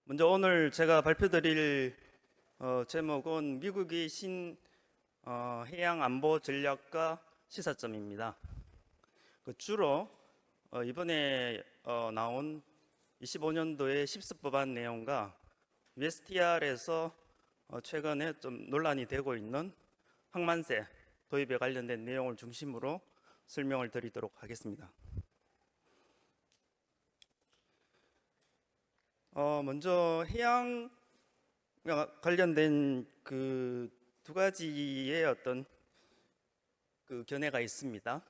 먼저 오늘 제가 발표드릴 제목은 미국의 해양 안보 전략과 시사점입니다. 주로 이번에 나온 25년도의 10수법안 내용과 USTR에서 최근에 좀 논란이 되고 있는 항만세 도입에 관련된 내용을 중심으로 설명을 드리도록 하겠습니다. 먼저 해양 관련된 그 두 가지의 어떤 그 견해가 있습니다.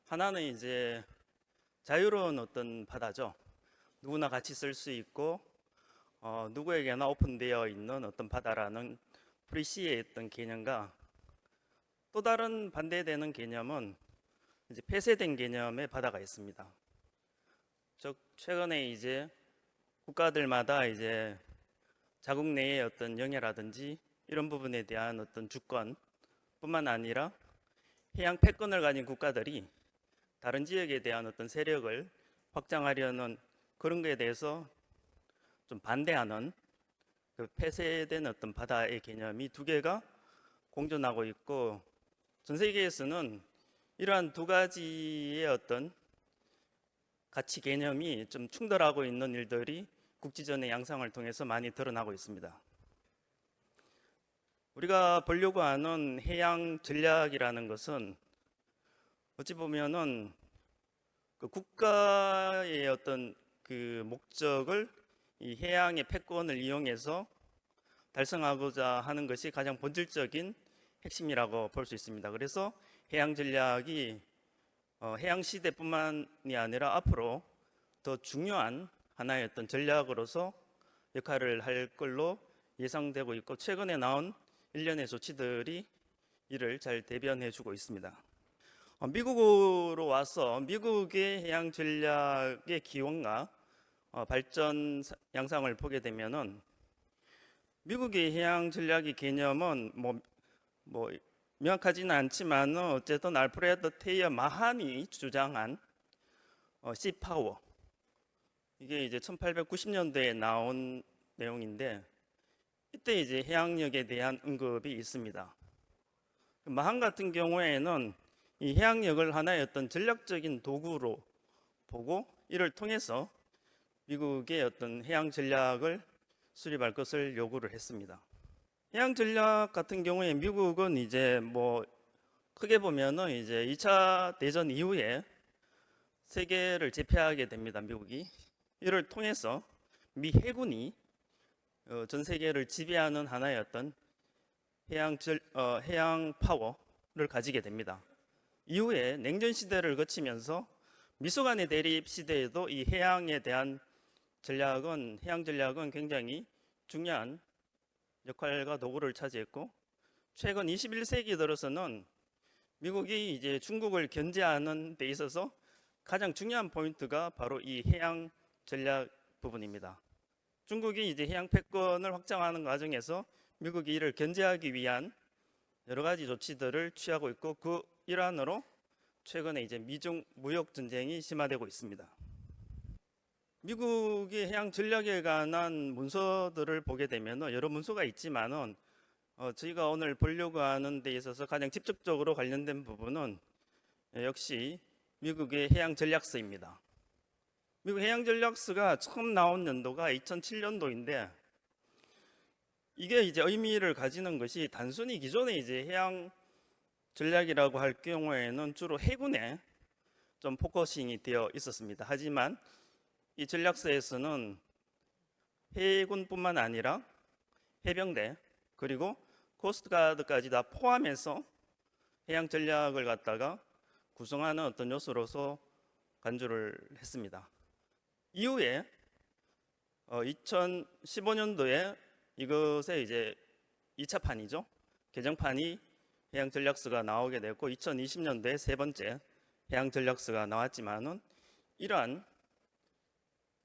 하나는 이제 자유로운 어떤 바다죠. 누구나 같이 쓸 수 있고 누구에게나 오픈되어 있는 어떤 바다라는 프리시의 어떤 개념과 또 다른 반대되는 개념은 이제 폐쇄된 개념의 바다가 있습니다. 즉 최근에 이제 국가들마다 이제 자국 내의 어떤 영해라든지 이런 부분에 대한 어떤 주권뿐만 아니라 해양 패권을 가진 국가들이 다른 지역에 대한 어떤 세력을 확장하려는 그런 것에 대해서 좀 반대하는 그 폐쇄된 어떤 바다의 개념이 두 개가 공존하고 있고, 전 세계에서는 이러한 두 가지의 어떤 가치 개념이 좀 충돌하고 있는 일들이 국지전의 양상을 통해서 많이 드러나고 있습니다. 우리가 보려고 하는 해양 전략이라는 것은 어찌 보면은 그 국가의 어떤 그 목적을 이 해양의 패권을 이용해서 달성하고자 하는 것이 가장 본질적인 핵심이라고 볼 수 있습니다. 그래서 해양 전략이 해양 시대뿐만이 아니라 앞으로 더 중요한 하나의 어떤 전략으로서 역할을 할 걸로 예상되고 있고, 최근에 나온 일련의 조치들이 이를 잘 대변해 주고 있습니다. 미국으로 와서 미국의 해양 전략의 기원과 발전 양상을 보게 되면은 미국의 해양 전략의 개념은 뭐 명확하지는 않지만 어쨌든 알프레드 테이어 마한이 주장한 시파워, 이게 이제 1890년대에 나온 내용인데, 이때 이제 해양력에 대한 언급이 있습니다. 마한 같은 경우에는 이 해양력을 하나의 어떤 전략적인 도구로 보고 이를 통해서 미국의 어떤 해양 전략을 수립할 것을 요구를 했습니다. 해양 전략 같은 경우에 미국은 이제 크게 보면은 이제 2차 대전 이후에 세계를 제패하게 됩니다. 미국이 이를 통해서 미 해군이 전 세계를 지배하는 하나의 어떤 해양 파워를 가지게 됩니다. 이후에 냉전 시대를 거치면서 미소 간의 대립 시대에도 이 해양에 대한 해양 전략은 굉장히 중요한 역할과 도구를 차지했고, 최근 21세기 들어서는 미국이 이제 중국을 견제하는 데 있어서 가장 중요한 포인트가 바로 이 해양 전략 부분입니다. 중국이 이제 해양 패권을 확장하는 과정에서 미국이 이를 견제하기 위한 여러 가지 조치들을 취하고 있고, 그 일환으로 최근에 이제 미중 무역 전쟁이 심화되고 있습니다. 미국의 해양 전략에 관한 문서들을 보게 되면 여러 문서가 있지만은 저희가 오늘 보려고 하는 데 있어서 가장 직접적으로 관련된 부분은 역시 미국의 해양 전략서입니다. 미국 해양 전략서가 처음 나온 연도가 2007년도인데, 이게 이제 의미를 가지는 것이 단순히 기존에 이제 해양 전략이라고 할 경우에는 주로 해군에 좀 포커싱이 되어 있었습니다. 하지만 이 전략서에서는 해군뿐만 아니라 해병대 그리고 코스트가드까지 다 포함해서 해양 전략을 갖다가 구성하는 어떤 요소로서 간주를 했습니다. 이후에 2015년도에 이것의 이제 2차 판이죠. 개정판이 해양 전략서가 나오게 됐고, 2020년도에 세 번째 해양 전략서가 나왔지만은 이러한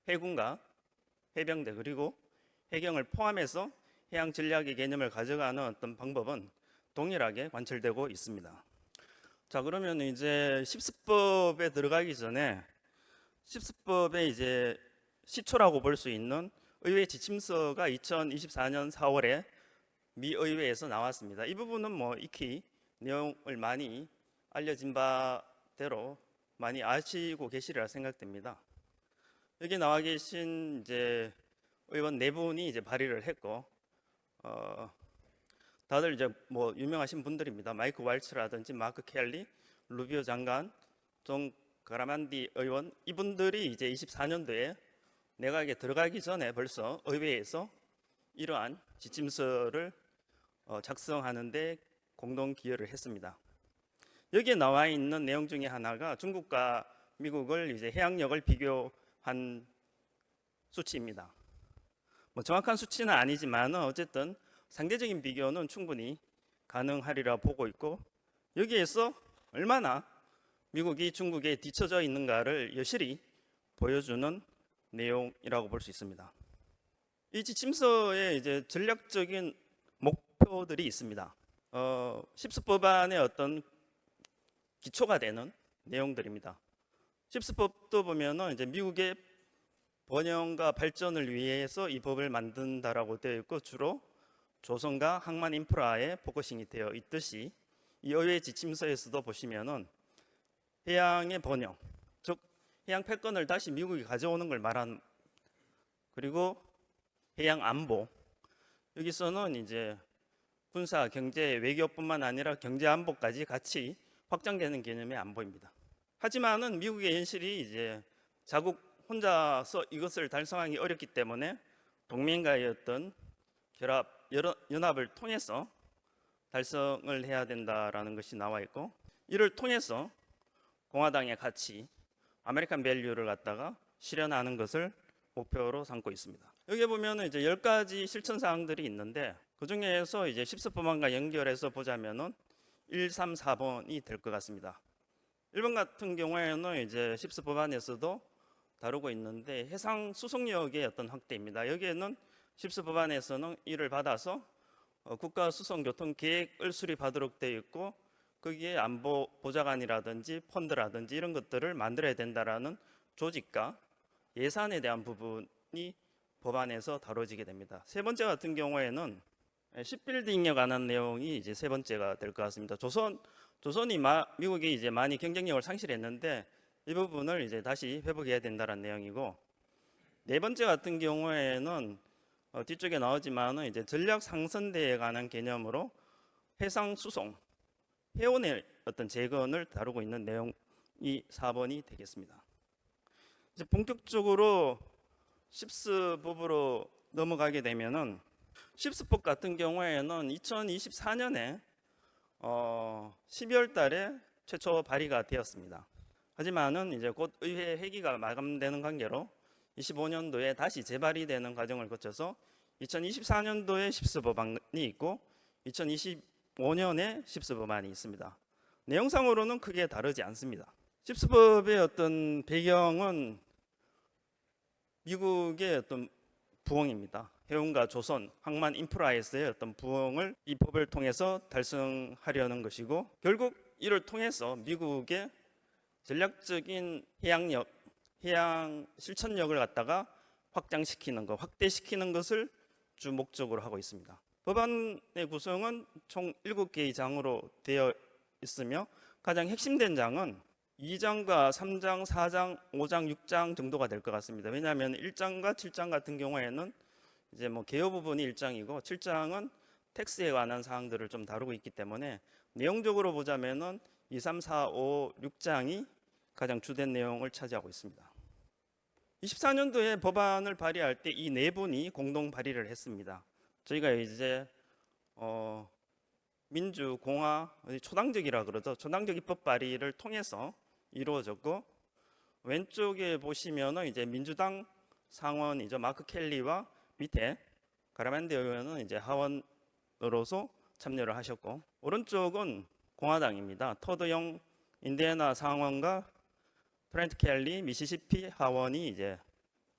해군과 해병대 그리고 해경을 포함해서 해양 전략의 개념을 가져가는 어떤 방법은 동일하게 관철되고 있습니다. 자, 그러면 이제 10수법에 들어가기 전에 10수법의 이제 시초라고 볼 수 있는 의회 지침서가 2024년 4월에 미 의회에서 나왔습니다. 이 부분은 뭐 익히 내용을 많이 알려진 바대로 많이 아시고 계시리라 생각됩니다. 여기 나와 계신 이제 의원 네 분이 이제 발의를 했고, 다들 이제 뭐 유명하신 분들입니다. 마이크 왈츠라든지 마크 켈리, 루비오 장관, 존 가라만디 의원, 이분들이 이제 24년도에 내각에 들어가기 전에 벌써 의회에서 이러한 지침서를 작성하는데 공동 기여를 했습니다. 여기에 나와 있는 내용 중에 하나가 중국과 미국을 이제 해양력을 비교한 수치입니다. 뭐 정확한 수치는 아니지만 어쨌든 상대적인 비교는 충분히 가능하리라 보고 있고, 여기에서 얼마나 미국이 중국에 뒤처져 있는가를 여실히 보여주는 내용이라고 볼 수 있습니다. 이 지침서에 이제 전략적인 목표들이 있습니다. 십수법안의 어떤 기초가 되는 내용들입니다. 십수법도 보면은 이제 미국의 번영과 발전을 위해서 이 법을 만든다라고 되어 있고, 주로 조선과 항만 인프라에 포커싱이 되어 있듯이 이 의회 지침서에서도 보시면은 해양의 번영, 즉 해양 패권을 다시 미국이 가져오는 걸 말한, 그리고 해양 안보, 여기서는 이제 군사, 경제, 외교뿐만 아니라 경제 안보까지 같이 확장되는 개념의 안보입니다. 하지만은 미국의 현실이 이제 자국 혼자서 이것을 달성하기 어렵기 때문에 동맹과의 어떤 연합을 통해서 달성을 해야 된다라는 것이 나와 있고, 이를 통해서 공화당의 가치, 아메리칸 밸류를 갖다가 실현하는 것을 목표로 삼고 있습니다. 여기 보면은 이제 10가지 실천 사항들이 있는데, 그 중에서 이제 십수법안과 연결해서 보자면은 1, 3, 4번이 될 것 같습니다. 1번 같은 경우에는 이제 십수법안에서도 다루고 있는데 해상 수송력의 어떤 확대입니다. 여기에는 십수법안에서는 이를 받아서 국가 수송 교통 계획을 수립하도록 되어 있고, 거기에 안보 보좌관이라든지 펀드라든지 이런 것들을 만들어야 된다라는 조직과 예산에 대한 부분이 법안에서 다뤄지게 됩니다. 세 번째 같은 경우에는 shipbuilding에 관한 내용이 이제 세 번째가 될 것 같습니다. 조선이 미국이 이제 많이 경쟁력을 상실했는데 이 부분을 이제 다시 회복해야 된다는 내용이고, 네 번째 같은 경우에는 뒤쪽에 나오지만은 이제 전략 상선대에 관한 개념으로 해상 수송, 해운의 어떤 재건을 다루고 있는 내용이 4번이 되겠습니다. 이제 본격적으로 십수법으로 넘어가게 되면은 십수법 같은 경우에는 2024년에 12월 달에 최초 발의가 되었습니다. 하지만은 이제 곧 의회 회기가 마감되는 관계로 25년도에 다시 재발의되는 과정을 거쳐서 2024년도에 십수법안이 있고 2025년에 십수법안이 있습니다. 내용상으로는 크게 다르지 않습니다. 십수법의 어떤 배경은 미국의 어떤 부흥입니다. 해운과 조선, 항만 인프라에서의 어떤 부흥을 이 법을 통해서 달성하려는 것이고, 결국 이를 통해서 미국의 전략적인 해양 실천력을 갖다가 확장시키는 것, 확대시키는 것을 주 목적으로 하고 있습니다. 법안의 구성은 총 7개의 장으로 되어 있으며 가장 핵심된 장은 2장과 3장, 4장, 5장, 6장 정도가 될 것 같습니다. 왜냐하면 1장과 7장 같은 경우에는 이제 뭐 개요 부분이 1장이고 7장은 텍스에 관한 사항들을 좀 다루고 있기 때문에 내용적으로 보자면은 2, 3, 4, 5, 6장이 가장 주된 내용을 차지하고 있습니다. 24년도에 법안을 발의할 때 이 네 분이 공동 발의를 했습니다. 저희가 이제 민주, 공화, 초당적이라 그러죠. 초당적 입법 발의를 통해서 이루어졌고, 왼쪽에 보시면은 이제 민주당 상원이죠. 마크 켈리와 밑에 가라만디 의원은 이제 하원으로서 참여를 하셨고, 오른쪽은 공화당입니다. 토드 영 인디애나 상원과 트렌트 켈리 미시시피 하원이 이제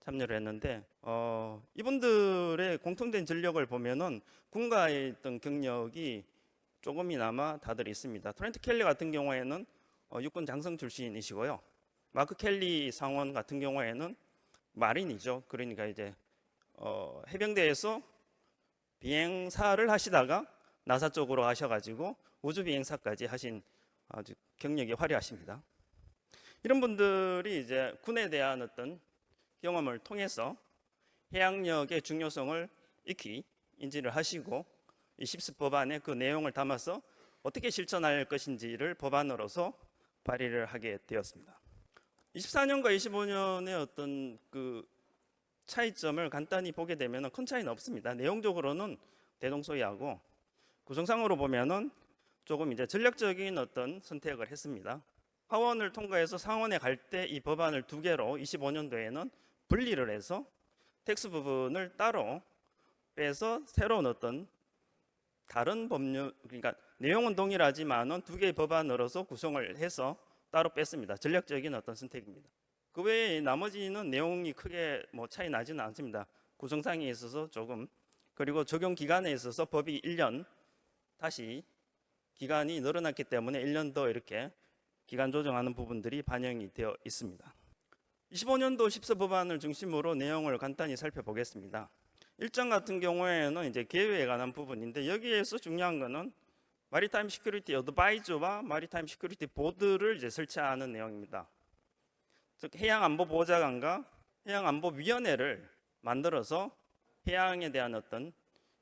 참여를 했는데, 이분들의 공통된 전력을 보면은 군가의 어떤 경력이 조금이나마 다들 있습니다. 트렌트 켈리 같은 경우에는 육군 장성 출신이시고요. 마크 켈리 상원 같은 경우에는 마린이죠. 그러니까 이제 해병대에서 비행사를 하시다가 나사 쪽으로 가셔가지고 우주 비행사까지 하신 아주 경력이 화려하십니다. 이런 분들이 이제 군에 대한 어떤 경험을 통해서 해양력의 중요성을 익히 인지를 하시고 이 십습 법안에 그 내용을 담아서 어떻게 실천할 것인지를 법안으로서 발의를 하게 되었습니다. 24년과 25년의 어떤 그 차이점을 간단히 보게 되면 큰 차이는 없습니다. 내용적으로는 대동소이하고 구성상으로 보면은 조금 이제 전략적인 어떤 선택을 했습니다. 하원을 통과해서 상원에 갈 때 이 법안을 두 개로 25년도에는 분리를 해서 텍스 부분을 따로 빼서 새로운 어떤 다른 법률, 그러니까 내용은 동일하지만은 두 개의 법안으로서 구성을 해서 따로 뺐습니다. 전략적인 어떤 선택입니다. 그 외에 나머지는 내용이 크게 뭐 차이 나지는 않습니다. 구성상에 있어서 조금, 그리고 적용 기간에 있어서 법이 1년 다시 기간이 늘어났기 때문에 1년 더 이렇게 기간 조정하는 부분들이 반영이 되어 있습니다. 25년도 십서 법안을 중심으로 내용을 간단히 살펴보겠습니다. 1장 같은 경우에는 이제 계획에 관한 부분인데 여기에서 중요한 거는 마리타임 시큐리티 어드바이저와 마리타임 시큐리티 보드를 이제 설치하는 내용입니다. 즉 해양안보보좌관과 해양안보위원회를 만들어서 해양에 대한 어떤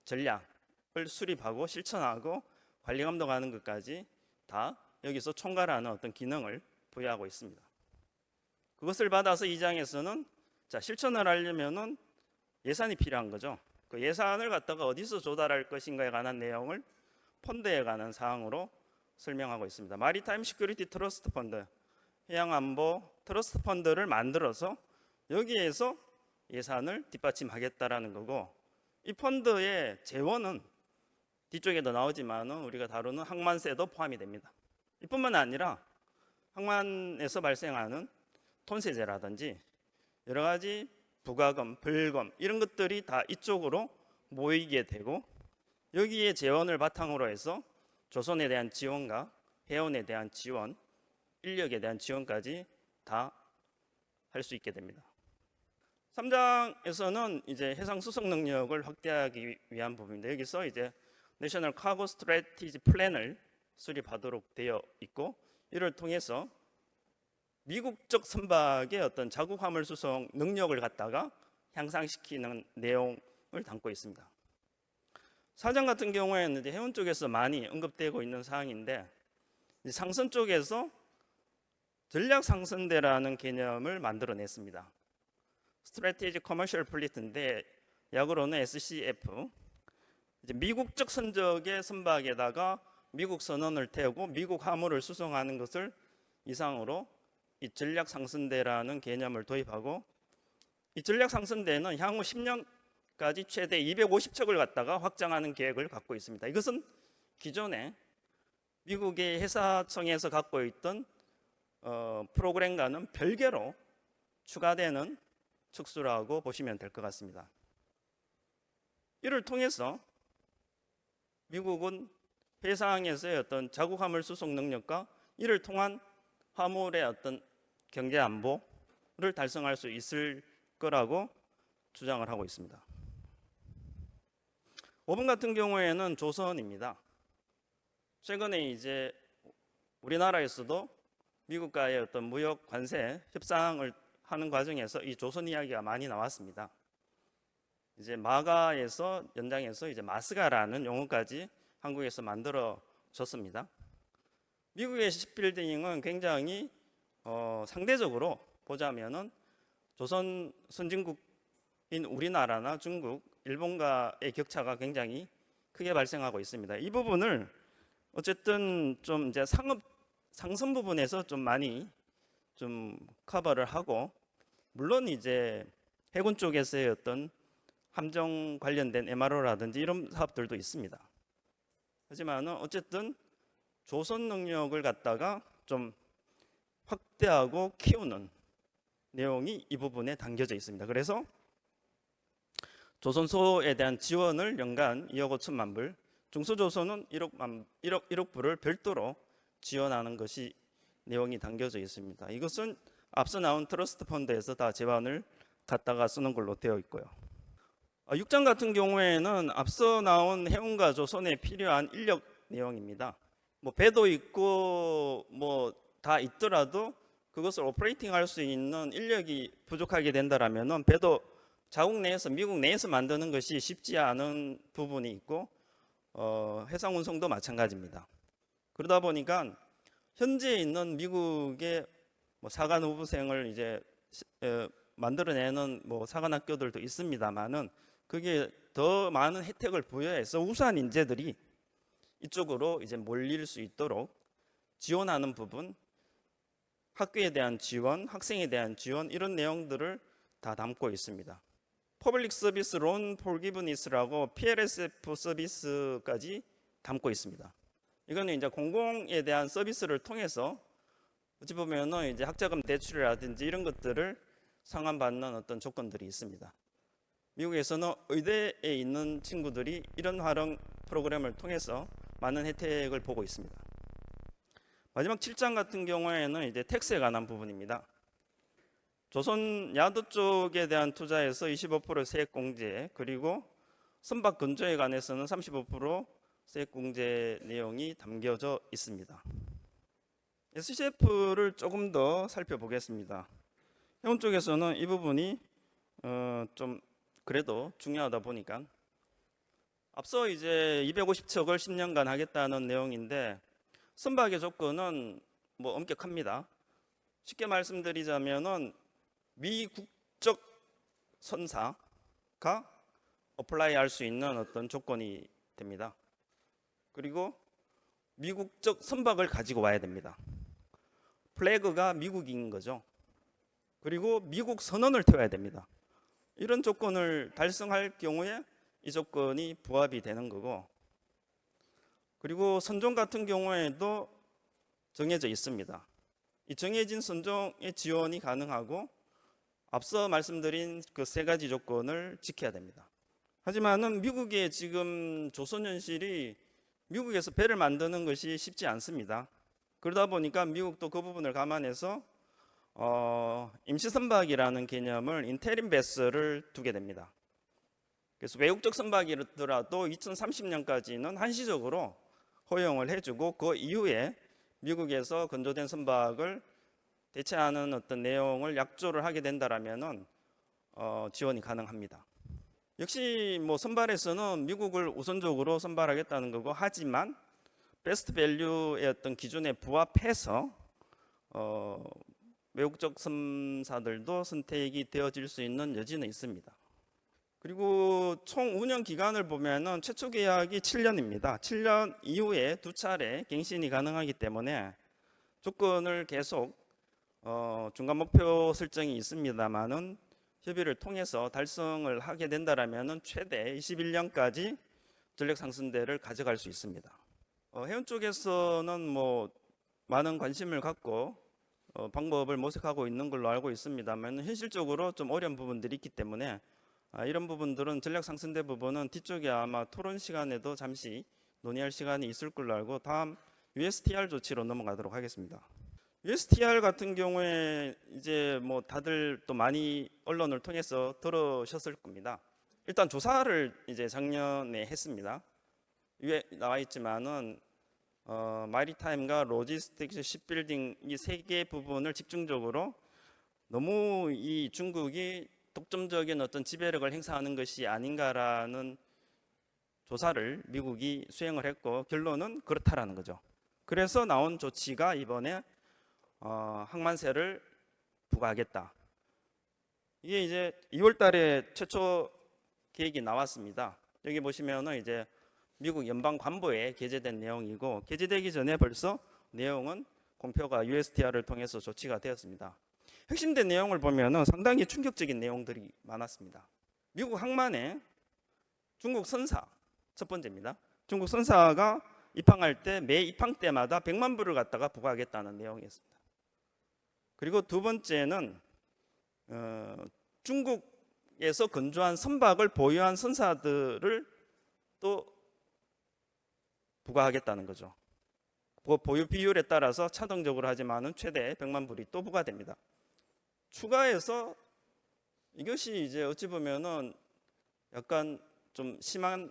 전략을 수립하고 실천하고 관리 감독하는 것까지 다 여기서 총괄하는 어떤 기능을 부여하고 있습니다. 그것을 받아서 2장에서는 자, 실천을 하려면은 예산이 필요한 거죠. 그 예산을 갖다가 어디서 조달할 것인가에 관한 내용을 펀드에 관한 사항으로 설명하고 있습니다. 마리타임 시큐리티 트러스트 펀드, 해양안보 트러스트 펀드를 만들어서 여기에서 예산을 뒷받침하겠다라는 거고, 이 펀드의 재원은 뒤쪽에도 나오지만은 우리가 다루는 항만세도 포함이 됩니다. 이뿐만 아니라 항만에서 발생하는 톤세제라든지 여러 가지 부가금, 벌금 이런 것들이 다 이쪽으로 모이게 되고 여기에 재원을 바탕으로 해서 조선에 대한 지원과 해운에 대한 지원, 인력에 대한 지원까지 다 할 수 있게 됩니다. 3장에서는 이제 해상 수송 능력을 확대하기 위한 부분인데 여기서 이제 내셔널 카고 스트래티지 플랜을 수립하도록 되어 있고 이를 통해서 미국적 선박의 어떤 자국 화물 수송 능력을 갖다가 향상시키는 내용을 담고 있습니다. 4장 같은 경우에는 이제 해운 쪽에서 많이 언급되고 있는 사항인데 상선 쪽에서 전략 상선대라는 개념을 만들어냈습니다. Strategic Commercial Fleet인데 약으로는 SCF. 이제 미국적 선적의 선박에다가 미국 선원을 태우고 미국 화물을 수송하는 것을 이상으로 이 전략 상선대라는 개념을 도입하고 이 전략 상선대는 향후 10년까지 최대 250척을 갖다가 확장하는 계획을 갖고 있습니다. 이것은 기존에 미국의 해사청에서 갖고 있던 프로그램과는 별개로 추가되는 척수라고 보시면 될 것 같습니다. 이를 통해서 미국은 해상에서의 어떤 자국 화물 수송 능력과 이를 통한 화물의 어떤 경제 안보를 달성할 수 있을 거라고 주장을 하고 있습니다. 5번 같은 경우에는 조선입니다. 최근에 이제 우리나라에서도 미국과의 어떤 무역 관세 협상을 하는 과정에서 이 조선 이야기가 많이 나왔습니다. 이제 마가에서 연장해서 이제 마스가라는 용어까지 한국에서 만들어졌습니다. 미국의 시빌딩은 굉장히 상대적으로 보자면은 조선 선진국인 우리나라나 중국, 일본과의 격차가 굉장히 크게 발생하고 있습니다. 이 부분을 어쨌든 좀 이제 상선 부분에서 좀 많이 좀 커버를 하고 물론 이제 해군 쪽에서의 어떤 함정 관련된 MRO라든지 이런 사업들도 있습니다. 하지만 어쨌든 조선 능력을 갖다가 좀 확대하고 키우는 내용이 이 부분에 담겨져 있습니다. 그래서 조선소에 대한 지원을 연간 2억 5천만 불, 중소조선은 1억 불을 별도로 지원하는 것이 내용이 담겨져 있습니다. 이것은 앞서 나온 트러스트 펀드에서 다 재원을 갖다가 쓰는 걸로 되어 있고요. 육장 같은 경우에는 앞서 나온 해운과 조선에 필요한 인력 내용입니다. 뭐 배도 있고 뭐 다 있더라도 그것을 오퍼레이팅 할 수 있는 인력이 부족하게 된다라면은 배도 자국 내에서 미국 내에서 만드는 것이 쉽지 않은 부분이 있고 해상 운송도 마찬가지입니다. 그러다 보니까 현재 있는 미국의 뭐 사관 후보생을 이제 만들어내는 뭐 사관 학교들도 있습니다만은 그게 더 많은 혜택을 부여해서 우수한 인재들이 이쪽으로 이제 몰릴 수 있도록 지원하는 부분, 학교에 대한 지원, 학생에 대한 지원 이런 내용들을 다 담고 있습니다. Public Service Loan Forgiveness라고 PLSF 서비스까지 담고 있습니다. 이거는 이제 공공에 대한 서비스를 통해서 어찌 보면은 이제 학자금 대출이라든지 이런 것들을 상환받는 어떤 조건들이 있습니다. 미국에서는 의대에 있는 친구들이 이런 활용 프로그램을 통해서 많은 혜택을 보고 있습니다. 마지막 7장 같은 경우에는 이제 텍스에 관한 부분입니다. 조선 야도 쪽에 대한 투자에서 25% 세액 공제, 그리고 선박 건조에 관해서는 35% 세액 공제 내용이 담겨져 있습니다. SCF를 조금 더 살펴보겠습니다. 해운 쪽에서는 이 부분이 좀 그래도 중요하다 보니까 앞서 이제 250척을 10년간 하겠다는 내용인데 선박의 조건은 뭐 엄격합니다. 쉽게 말씀드리자면은 미국적 선사가 어플라이 할 수 있는 어떤 조건이 됩니다. 그리고 미국적 선박을 가지고 와야 됩니다. 플래그가 미국인 거죠. 그리고 미국 선언을 태워야 됩니다. 이런 조건을 달성할 경우에 이 조건이 부합이 되는 거고, 그리고 선종 같은 경우에도 정해져 있습니다. 이 정해진 선종의 지원이 가능하고 앞서 말씀드린 그 세 가지 조건을 지켜야 됩니다. 하지만은 미국의 지금 조선 현실이 미국에서 배를 만드는 것이 쉽지 않습니다. 그러다 보니까 미국도 그 부분을 감안해서 임시선박이라는 개념을 인테림 베슬을 두게 됩니다. 그래서 외국적 선박이더라도 2030년까지는 한시적으로 허용을 해주고 그 이후에 미국에서 건조된 선박을 대체하는 어떤 내용을 약조를 하게 된다라면은 지원이 가능합니다. 역시 뭐 선발에서는 미국을 우선적으로 선발하겠다는 거고, 하지만 베스트 밸류의 어떤 기준에 부합해서 외국적 선사들도 선택이 되어질 수 있는 여지는 있습니다. 그리고 총 운영 기간을 보면은 최초 계약이 7년입니다. 7년 이후에 2차례 갱신이 가능하기 때문에 조건을 계속 중간 목표 설정이 있습니다만은 협의를 통해서 달성을 하게 된다라면은 최대 21년까지 전력 상승대를 가져갈 수 있습니다. 해운 쪽에서는 뭐 많은 관심을 갖고 방법을 모색하고 있는 걸로 알고 있습니다만 현실적으로 좀 어려운 부분들이 있기 때문에 이런 부분들은 전략 상승대 부분은 뒤쪽에 아마 토론 시간에도 잠시 논의할 시간이 있을 걸로 알고 다음 USTR 조치로 넘어가도록 하겠습니다. USTR 같은 경우에 이제 뭐 다들 또 많이 언론을 통해서 들으셨을 겁니다. 일단 조사를 이제 작년에 했습니다. 위에 나와 있지만은 마리타임과 로지스틱스, 십빌딩 이 세 개 부분을 집중적으로 너무 이 중국이 독점적인 어떤 지배력을 행사하는 것이 아닌가라는 조사를 미국이 수행을 했고 결론은 그렇다라는 거죠. 그래서 나온 조치가 이번에 항만세를 부과하겠다. 이게 이제 2월 달에 최초 계획이 나왔습니다. 여기 보시면은 이제 미국 연방 관보에 게재된 내용이고 게재되기 전에 벌써 내용은 공표가 USTR을 통해서 조치가 되었습니다. 핵심된 내용을 보면은 상당히 충격적인 내용들이 많았습니다. 미국 항만에 중국 선사 첫 번째입니다. 중국 선사가 입항할 때 매 입항 때마다 100만 불을 갖다가 부과하겠다는 내용이었습니다. 그리고 두 번째는 중국에서 건조한 선박을 보유한 선사들을 또 부과하겠다는 거죠. 그 보유 비율에 따라서 차등적으로 하지만은 최대 100만 불이 또 부과됩니다. 추가해서 이것이 이제 어찌 보면은 약간 좀 심한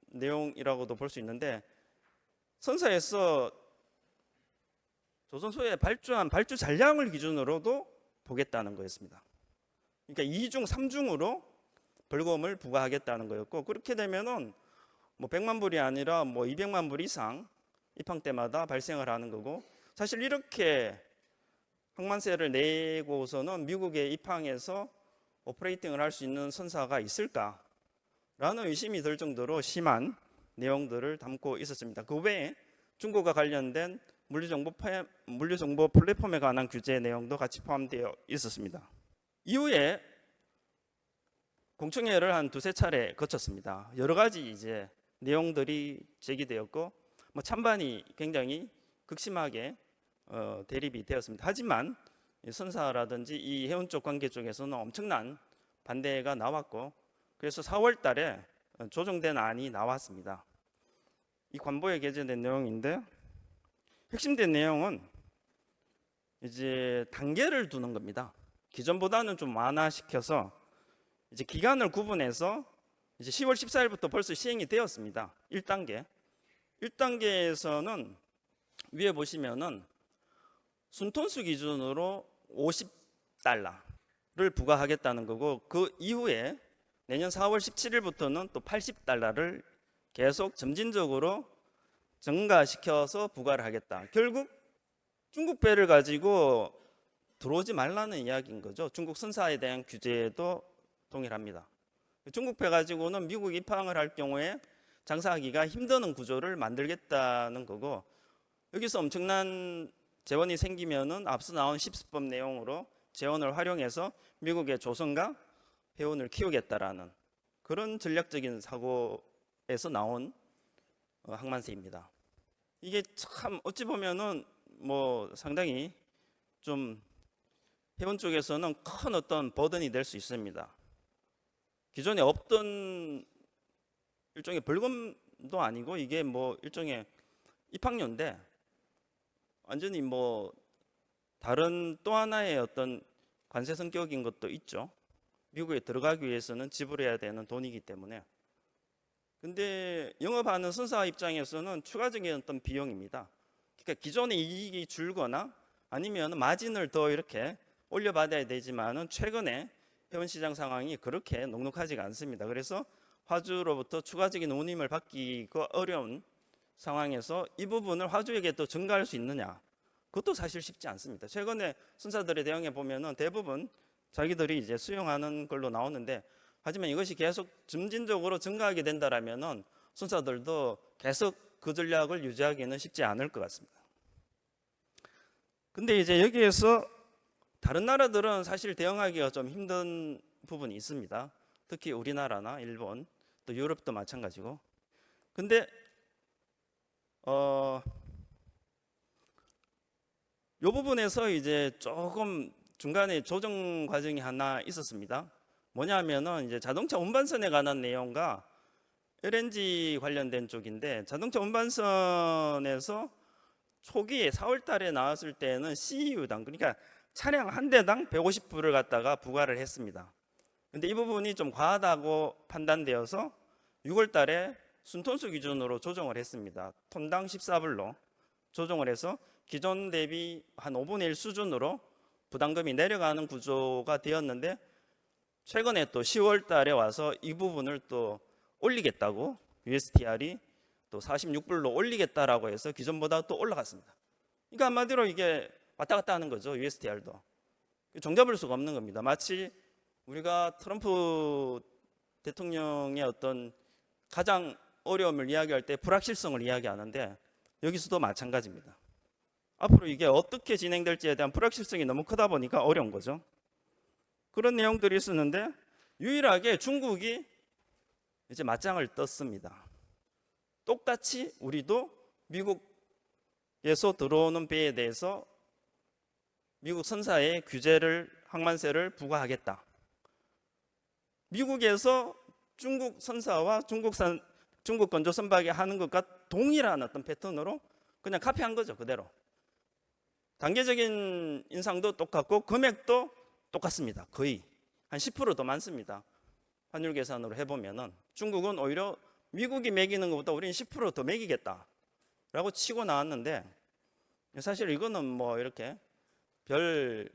내용이라고도 볼 수 있는데, 선사에서 조선소에 발주한 발주 잔량을 기준으로도 보겠다는 거였습니다. 그러니까 2중, 3중으로 벌금을 부과하겠다는 거였고, 그렇게 되면은 뭐 100만 불이 아니라 뭐 200만 불 이상 입항 때마다 발생을 하는 거고, 사실 이렇게 항만세를 내고서는 미국에 입항해서 오퍼레이팅을 할 수 있는 선사가 있을까라는 의심이 들 정도로 심한 내용들을 담고 있었습니다. 그 외에 중국과 관련된 물류정보 플랫폼에 관한 규제 내용도 같이 포함되어 있었습니다. 이후에 공청회를 한 두세 차례 거쳤습니다. 여러 가지 이제 내용들이 제기되었고, 뭐 찬반이 굉장히 극심하게 대립이 되었습니다. 하지만 선사라든지 이 해운 쪽 관계 쪽에서는 엄청난 반대가 나왔고, 그래서 4월 달에 조정된 안이 나왔습니다. 이 관보에 게재된 내용인데, 핵심된 내용은 이제 단계를 두는 겁니다. 기존보다는 좀 완화시켜서 이제 기간을 구분해서 이제 10월 14일부터 벌써 시행이 되었습니다. 1단계. 1단계에서는 위에 보시면은 순톤수 기준으로 50달러를 부과하겠다는 거고, 그 이후에 내년 4월 17일부터는 또 80달러를 계속 점진적으로 증가시켜서 부과를 하겠다. 결국 중국 배를 가지고 들어오지 말라는 이야기인 거죠. 중국 선사에 대한 규제도 동일합니다. 중국 배 가지고는 미국 입항을 할 경우에 장사하기가 힘드는 구조를 만들겠다는 거고, 여기서 엄청난 재원이 생기면은 앞서 나온 10수법 내용으로 재원을 활용해서 미국의 조선과 해운을 키우겠다라는 그런 전략적인 사고에서 나온 항만세입니다. 이게 참 어찌 보면은 뭐 상당히 좀 해운 쪽에서는 큰 어떤 버든이 될 수 있습니다. 기존에 없던 일종의 벌금도 아니고, 이게 뭐 일종의 입항료인데 완전히 뭐 다른 또 하나의 어떤 관세 성격인 것도 있죠. 미국에 들어가기 위해서는 지불해야 되는 돈이기 때문에. 근데 영업하는 선사 입장에서는 추가적인 어떤 비용입니다. 그러니까 기존의 이익이 줄거나 아니면 마진을 더 이렇게 올려받아야 되지만은 최근에 해운 시장 상황이 그렇게 녹록하지가 않습니다. 그래서 화주로부터 추가적인 운임을 받기가 어려운 상황에서 이 부분을 화주에게 또 증가할 수 있느냐, 그것도 사실 쉽지 않습니다. 최근에 선사들의 대응에 보면은 대부분 자기들이 이제 수용하는 걸로 나오는데, 하지만 이것이 계속 점진적으로 증가하게 된다라면은 선사들도 계속 그 전략을 유지하기는 쉽지 않을 것 같습니다. 근데 이제 여기에서 다른 나라들은 사실 대응하기가 좀 힘든 부분이 있습니다. 특히 우리나라나 일본, 또 유럽도 마찬가지고. 근데 이 부분에서 이제 조금 중간에 조정 과정이 하나 있었습니다. 뭐냐면은 이제 자동차 운반선에 관한 내용과 LNG 관련된 쪽인데, 자동차 운반선에서 초기에 4월 달에 나왔을 때는 CEU당, 그러니까 차량 한 대당 150불을 갖다가 부과를 했습니다. 근데 이 부분이 좀 과하다고 판단되어서 6월 달에 순톤수 기준으로 조정을 했습니다. 톤당 14불로 조정을 해서 기존 대비 한 5분의 1 수준으로 부담금이 내려가는 구조가 되었는데, 최근에 또 10월 달에 와서 이 부분을 또 올리겠다고 USTR이 또 46불로 올리겠다라고 해서 기존보다 또 올라갔습니다. 그러니까 한마디로 이게 왔다 갔다 하는 거죠. USTR도 종잡을 수가 없는 겁니다. 마치 우리가 트럼프 대통령의 어떤 가장 어려움을 이야기할 때 불확실성을 이야기하는데, 여기서도 마찬가지입니다. 앞으로 이게 어떻게 진행될지에 대한 불확실성이 너무 크다 보니까 어려운 거죠. 그런 내용들이 있었는데, 유일하게 중국이 이제 맞짱을 떴습니다. 똑같이 우리도 미국에서 들어오는 배에 대해서 미국 선사의 규제를, 항만세를 부과하겠다. 미국에서 중국 선사와 중국 건조 선박이 하는 것과 동일한 어떤 패턴으로 그냥 카피한 거죠, 그대로. 단계적인 인상도 똑같고 금액도 똑같습니다. 거의 한 10% 더 많습니다. 환율 계산으로 해보면은 중국은 오히려 미국이 매기는 것보다 우리는 10%더 매기겠다라고 치고 나왔는데, 사실 이거는 뭐 이렇게 별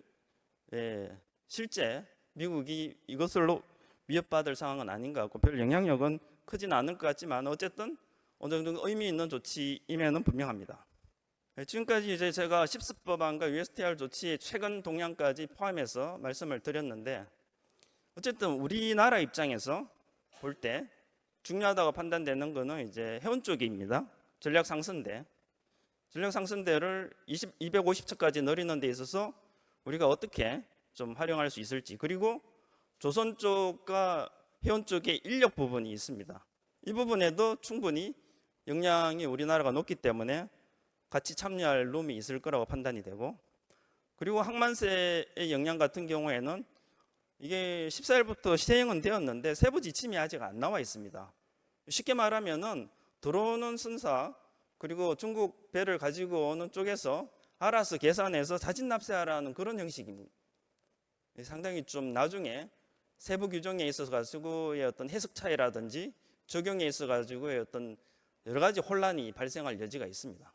실제 미국이 이것으로 위협받을 상황은 아닌 것 같고 별 영향력은 크진 않을 것 같지만 어쨌든 어느 정도 의미 있는 조치임에는 분명합니다. 지금까지 이제 제가 10습 법안과 USTR 조치의 최근 동향까지 포함해서 말씀을 드렸는데, 어쨌든 우리나라 입장에서 볼 때 중요하다고 판단되는 거는 이제 해운 쪽입니다. 전략 상선대를 250척까지 늘리는 데 있어서 우리가 어떻게 좀 활용할 수 있을지, 그리고 조선 쪽과 해운 쪽에 인력 부분이 있습니다. 이 부분에도 충분히 역량이 우리나라가 높기 때문에 같이 참여할 룸이 있을 거라고 판단이 되고, 그리고 항만세의 역량 같은 경우에는 이게 14일부터 시행은 되었는데 세부 지침이 아직 안 나와 있습니다. 쉽게 말하면은 들어오는 선사 그리고 중국 배를 가지고 오는 쪽에서 알아서 계산해서 자진 납세하라는 그런 형식입니다. 상당히 좀 나중에 세부 규정에 있어서 가지고의 어떤 해석 차이라든지 적용에 있어 가지고의 어떤 여러 가지 혼란이 발생할 여지가 있습니다.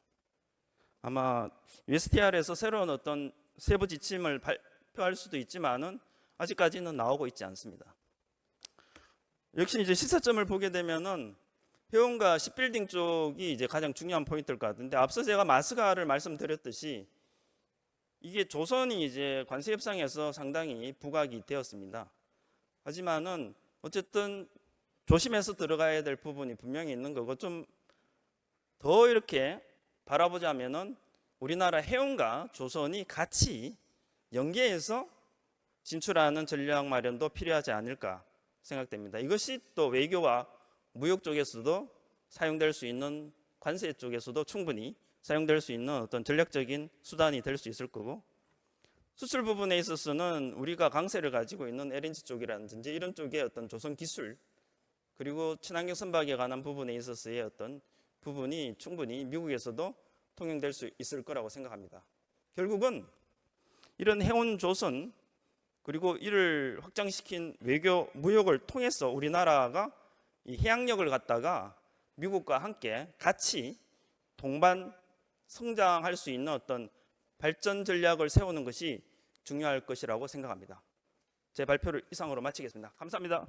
아마 USTR에서 새로운 어떤 세부 지침을 발표할 수도 있지만은 아직까지는 나오고 있지 않습니다. 역시 이제 시사점을 보게 되면은 해운과 시빌딩 쪽이 이제 가장 중요한 포인트일 것 같은데, 앞서 제가 마스가를 말씀드렸듯이 이게 조선이 이제 관세 협상에서 상당히 부각이 되었습니다. 하지만은 어쨌든 조심해서 들어가야 될 부분이 분명히 있는 거고, 좀 더 이렇게 바라보자면은 우리나라 해운과 조선이 같이 연계해서 진출하는 전략 마련도 필요하지 않을까 생각됩니다. 이것이 또 외교와 무역 쪽에서도 사용될 수 있는, 관세 쪽에서도 충분히 사용될 수 있는 어떤 전략적인 수단이 될 수 있을 거고, 수출 부분에 있어서는 우리가 강세를 가지고 있는 LNG 쪽이라든지 이런 쪽의 어떤 조선 기술, 그리고 친환경 선박에 관한 부분에 있어서의 어떤 부분이 충분히 미국에서도 통용될 수 있을 거라고 생각합니다. 결국은 이런 해운 조선 그리고 이를 확장시킨 외교 무역을 통해서 우리나라가 이 해양력을 갖다가 미국과 함께 같이 동반 성장할 수 있는 어떤 발전 전략을 세우는 것이 중요할 것이라고 생각합니다. 제 발표를 이상으로 마치겠습니다. 감사합니다.